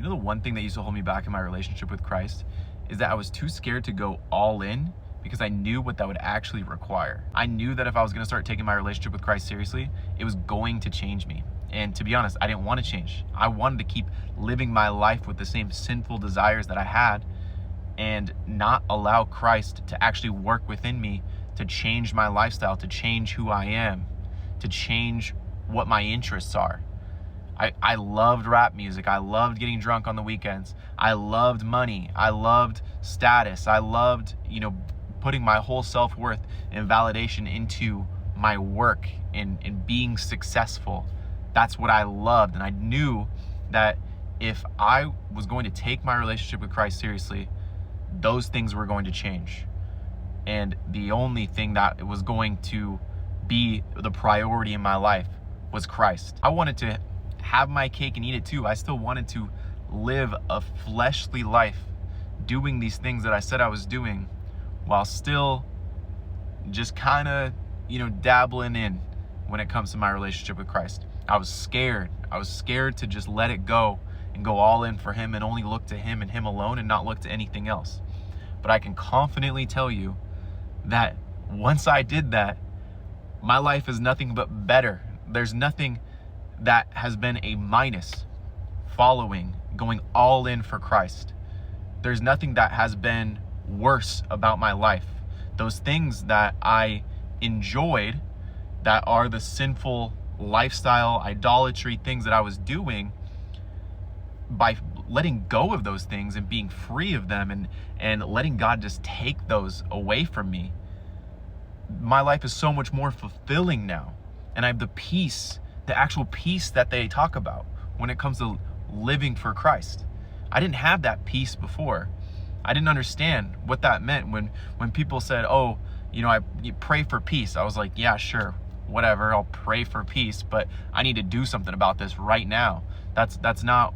You know, the one thing that used to hold me back in my relationship with Christ is that I was too scared to go all in because I knew what that would actually require. I knew that if I was going to start taking my relationship with Christ seriously, it was going to change me. And to be honest, I didn't want to change. I wanted to keep living my life with the same sinful desires that I had and not allow Christ to actually work within me to change my lifestyle, to change who I am, to change what my interests are. I loved rap music. I loved getting drunk on the weekends. I loved money. I loved status. I loved, putting my whole self-worth and validation into my work and being successful. That's what I loved. And I knew that if I was going to take my relationship with Christ seriously, those things were going to change. And the only thing that was going to be the priority in my life was Christ. I wanted to have my cake and eat it too. I still wanted to live a fleshly life, doing these things that I said I was doing, while still just kind of, dabbling in when it comes to my relationship with Christ. I was scared. I was scared to just let it go and go all in for him and only look to him and him alone and not look to anything else. But I can confidently tell you that once I did that, my life is nothing but better. There's nothing that has been a minus following, going all in for Christ. There's nothing that has been worse about my life. Those things that I enjoyed, that are the sinful lifestyle, idolatry things that I was doing, by letting go of those things and being free of them and letting God just take those away from me, my life is so much more fulfilling now. And I have the peace, the actual peace that they talk about when it comes to living for Christ. I didn't have that peace before. I didn't understand what that meant when people said, you pray for peace. I was like, yeah, sure, whatever, I'll pray for peace, but I need to do something about this right now. That's not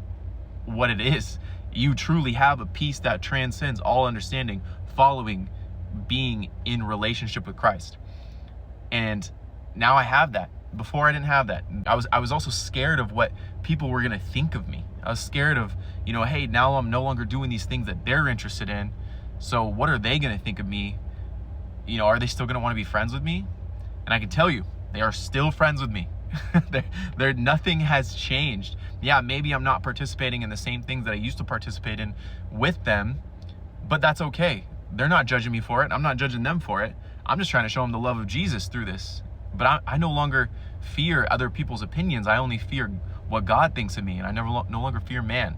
what it is. You truly have a peace that transcends all understanding following being in relationship with Christ. And now I have that. Before I didn't have that. I was also scared of what people were going to think of me. I was scared of, hey, now I'm no longer doing these things that they're interested in. So what are they going to think of me? Are they still going to want to be friends with me? And I can tell you, they are still friends with me. Nothing has changed. Yeah, maybe I'm not participating in the same things that I used to participate in with them, but that's okay. They're not judging me for it. I'm not judging them for it. I'm just trying to show them the love of Jesus through this. But I no longer fear other people's opinions. I only fear what God thinks of me, and I no longer fear man.